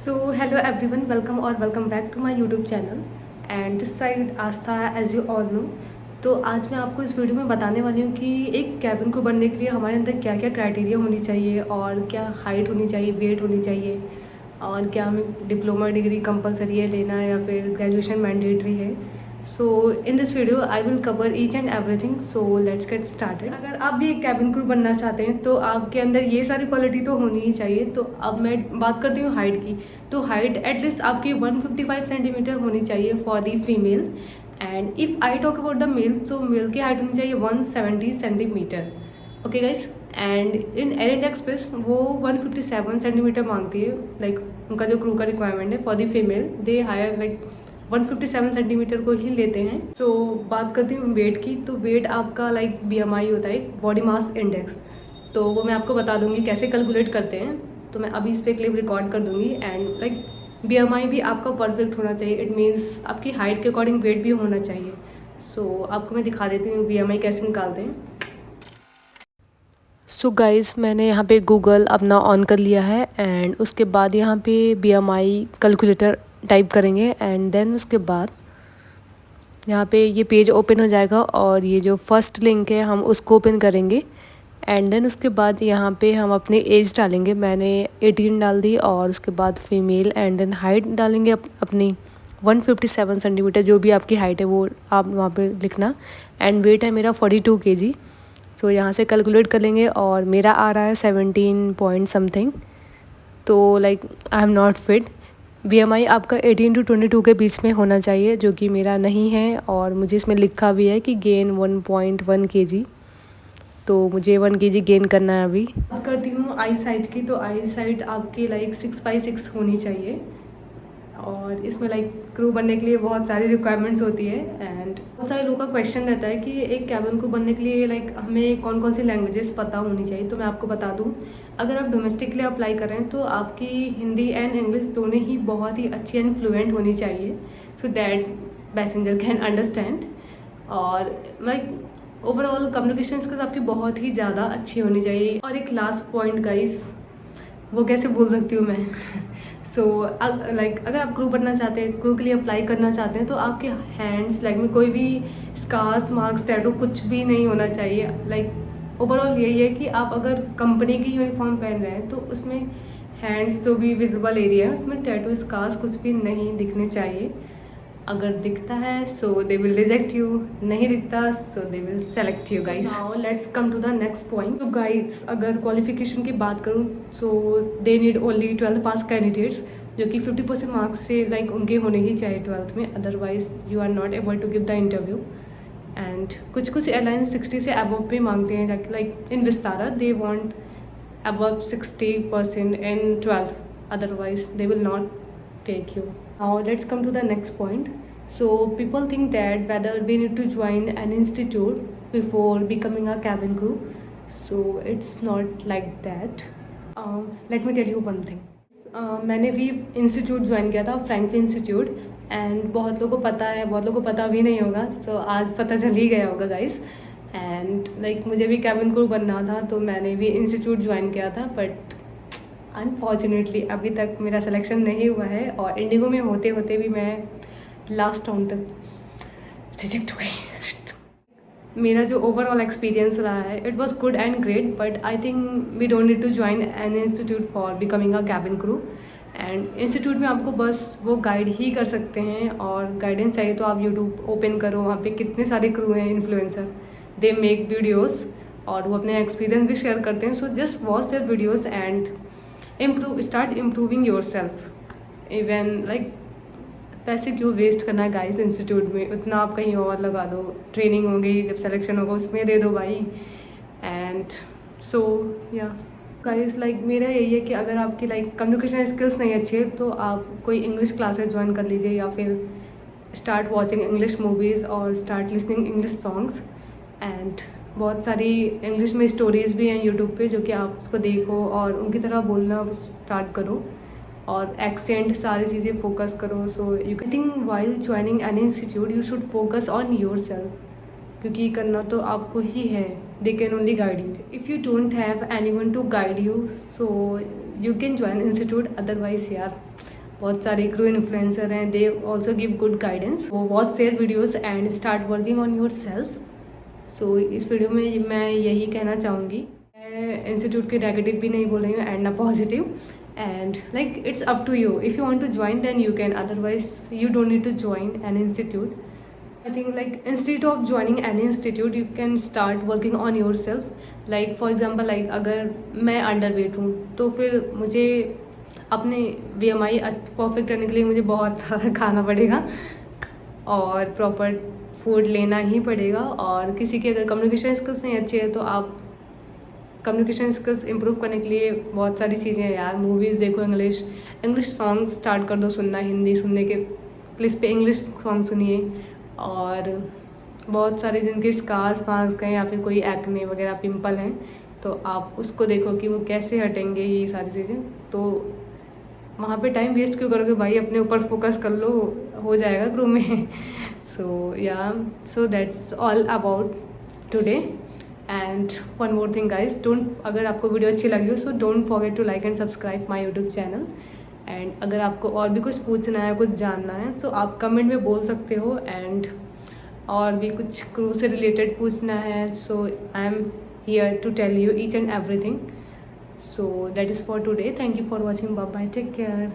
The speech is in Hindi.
So hello everyone, welcome back to my YouTube channel and this side Aastha as you all know। तो आज मैं आपको इस वीडियो में बताने वाली हूँ कि एक कैबिन को बनने के लिए हमारे अंदर क्या क्या क्राइटेरिया होनी चाहिए और क्या हाइट होनी चाहिए, वेट होनी चाहिए और क्या हमें डिप्लोमा डिग्री कंपलसरी है लेना या फिर ग्रेजुएशन मैंडेटरी है। So in this video I will cover each and everything. So let's get started. अगर आप भी एक कैबिन क्रू बनना चाहते हैं तो आपके अंदर ये सारी क्वालिटी तो होनी ही चाहिए। तो अब मैं बात करती हूँ हाइट की। तो हाइट एटलीस्ट आपकी 155 सेंटीमीटर होनी चाहिए for the female and if I talk about the male तो मेल की हाइट होनी चाहिए 170 centimetre. Okay guys, and in Air India Express वो 157 सेंटीमीटर मांगती है। लाइक उनका जो क्रू का रिक्वायरमेंट है for the female they hire like 157 centimetre को ही लेते हैं। सो बात करती हूँ वेट की। तो वेट आपका लाइक BMI होता है, बॉडी मास इंडेक्स। तो वो मैं आपको बता दूंगी कैसे कैलकुलेट करते हैं। तो मैं अभी इस पर क्लिप रिकॉर्ड कर दूंगी एंड लाइक BMI भी आपका परफेक्ट होना चाहिए। इट मीन्स आपकी हाइट के अकॉर्डिंग वेट भी होना चाहिए। सो आपको मैं दिखा देती हूँ BMI कैसे निकालते हैं। सो गाइस, मैंने यहाँ पे गूगल अपना ऑन कर लिया है एंड उसके बाद यहाँ पे BMI कैलकुलेटर टाइप करेंगे एंड देन उसके बाद यहाँ पे ये पेज ओपन हो जाएगा और ये जो फर्स्ट लिंक है हम उसको ओपन करेंगे एंड देन उसके बाद यहाँ पे हम अपनी एज डालेंगे। मैंने 18 डाल दी और उसके बाद फीमेल एंड देन हाइट डालेंगे अपनी 157 सेंटीमीटर। जो भी आपकी हाइट है वो आप वहाँ पे लिखना एंड वेट है मेरा 42 kg। सो यहाँ से कैलकुलेट कर लेंगे और मेरा आ रहा है 17 पॉइंट समथिंग। तो like I am not fit. BMI आपका 18 to 22 के बीच में होना चाहिए, जो कि मेरा नहीं है और मुझे इसमें लिखा भी है कि गेन 1.1 kg। तो मुझे 1 kg गेन करना है अभी। बात करती हूँ आई साइट की। तो आई साइट आपकी लाइक 6x6 होनी चाहिए और इसमें लाइक क्रू बनने के लिए बहुत सारी रिक्वायरमेंट्स होती है एंड बहुत सारे लोगों का क्वेश्चन रहता है कि एक कैबिन क्रू बनने के लिए लाइक हमें कौन कौन सी लैंग्वेजेस पता होनी चाहिए। तो मैं आपको बता दूं, अगर आप डोमेस्टिक के लिए अप्लाई कर रहे हैं तो आपकी हिंदी एंड इंग्लिश दोनों ही बहुत ही अच्छी एंड फ्लुएंट होनी चाहिए so that passenger can understand. और लाइक ओवरऑल कम्युनिकेशन स्किल्स आपकी बहुत ही ज़्यादा अच्छी होनी चाहिए। और एक लास्ट पॉइंट गाइस, वो कैसे बोल सकती हूँ मैं सो लाइक अगर आप क्रू बनना चाहते हैं, क्रू के लिए अप्लाई करना चाहते हैं तो आपके हैंड्स लाइक में कोई भी स्कार्स मार्क्स टैटू कुछ भी नहीं होना चाहिए। लाइक ओवरऑल यही है कि आप अगर कंपनी की यूनिफॉर्म पहन रहे हैं तो उसमें हैंड्स जो भी विजिबल एरिया है उसमें टैटू स्कार्स कुछ भी नहीं दिखने चाहिए। अगर दिखता है so they will reject you, नहीं दिखता so they will select you guys. Now let's come to the next point. तो गाइस अगर क्वालिफिकेशन की बात करूँ so they need only 12th pass candidates, जो कि 50% मार्क्स से लाइक उनके होने ही चाहिए 12th में, otherwise you are not able to give the interview. And कुछ एयरलाइंस 60 से अबव पे मांगते हैं। Like in Vistara they want above 60% in 12th, otherwise they will not take you. Now let's come to the next point. So people think that whether we need to join an institute before becoming a cabin crew. So it's not like that. Let me tell you one thing. मैंने भी इंस्टीट्यूट ज्वाइन किया था, फ्रैंकफिन इंस्टीट्यूट, एंड बहुत लोगों को पता है, बहुत लोगों को पता भी नहीं होगा। सो आज पता चल ही गया होगा गाइस। एंड लाइक मुझे भी कैबिन क्रू बनना था तो मैंने भी इंस्टीट्यूट ज्वाइन किया था, बट अनफॉर्चुनेटली अभी तक मेरा सिलेक्शन नहीं हुआ है और इंडिगो में होते होते भी मैं लास्ट राउंड तक रिजेक्ट हो गई। मेरा जो ओवरऑल एक्सपीरियंस रहा है it was good and great, but I think we don't need to join an institute for becoming a cabin crew. And institute में आपको बस वो गाइड ही कर सकते हैं और गाइडेंस चाहिए तो आप यूट्यूब ओपन करो, वहाँ पे कितने सारे क्रू हैं इन्फ्लुएंसर, दे मेक वीडियोज़ और वो अपने एक्सपीरियंस भी शेयर करते हैं। So just watch their videos and start improving yourself. Even like पैसे क्यों वेस्ट करना है गाइस इंस्टीट्यूट में, उतना आप कहीं और लगा दो, ट्रेनिंग होगी जब सिलेक्शन होगा उसमें दे दो भाई। एंड सो या गाइस लाइक मेरा यही है कि अगर आपकी लाइक कम्युनिकेशन स्किल्स नहीं अच्छी है तो आप कोई इंग्लिश क्लासेस ज्वाइन कर लीजिए या फिर स्टार्ट वॉचिंग इंग्लिश मूवीज़ और start listening English songs. And बहुत सारी इंग्लिश में स्टोरीज़ भी हैं यूट्यूब पे जो कि आप उसको देखो और उनकी तरह बोलना स्टार्ट करो और एक्सेंट सारी चीज़ें फोकस करो। So you can think while joining an institute you should focus on yourself, क्योंकि करना तो आपको ही है। They can only guide you. If you don't have any one to guide you so you can join institute, otherwise यार बहुत सारे क्रू इन्फ्लुएंसर हैं, they also give good guidance. वो watch their videos and start working on yourself. सो इस वीडियो में मैं यही कहना चाहूँगी, मैं इंस्टीट्यूट के नेगेटिव भी नहीं बोल रही हूँ एंड ना positive, and like it's up to you, if you want to join then you can, otherwise you don't need to join an institute. I think like instead of joining any institute you can start working on yourself. Like for example like अगर मैं अंडरवेट हूँ तो फिर मुझे अपने BMI परफेक्ट करने के लिए मुझे बहुत सारा खाना पड़ेगा और प्रॉपर फूड लेना ही पड़ेगा। और किसी की अगर कम्युनिकेशन स्किल्स नहीं अच्छी है तो आप कम्युनिकेशन स्किल्स इम्प्रूव करने के लिए बहुत सारी चीज़ें हैं यार। मूवीज़ देखो, इंग्लिश सॉन्ग स्टार्ट कर दो सुनना, हिंदी सुनने के प्लीज़ पे इंग्लिश सॉन्ग सुनिए। और बहुत सारे जिनके स्कार्स फांस गए या फिर कोई एक्ने वगैरह पिंपल हैं तो आप उसको देखो कि वो कैसे हटेंगे, ये सारी चीज़ें। तो वहाँ पे टाइम वेस्ट क्यों करोगे भाई, अपने ऊपर फोकस कर लो, हो जाएगा ग्रो में। So that's all about today. And one more thing guys, अगर आपको वीडियो अच्छी लगी हो so don't forget to like and subscribe my YouTube channel. And अगर आपको और भी कुछ पूछना है, कुछ जानना है तो आप कमेंट में बोल सकते हो। एंड और भी कुछ क्रू से रिलेटेड पूछना है so I am here to tell you each and everything. So that is for today. Thank you for watching. Bye bye, take care.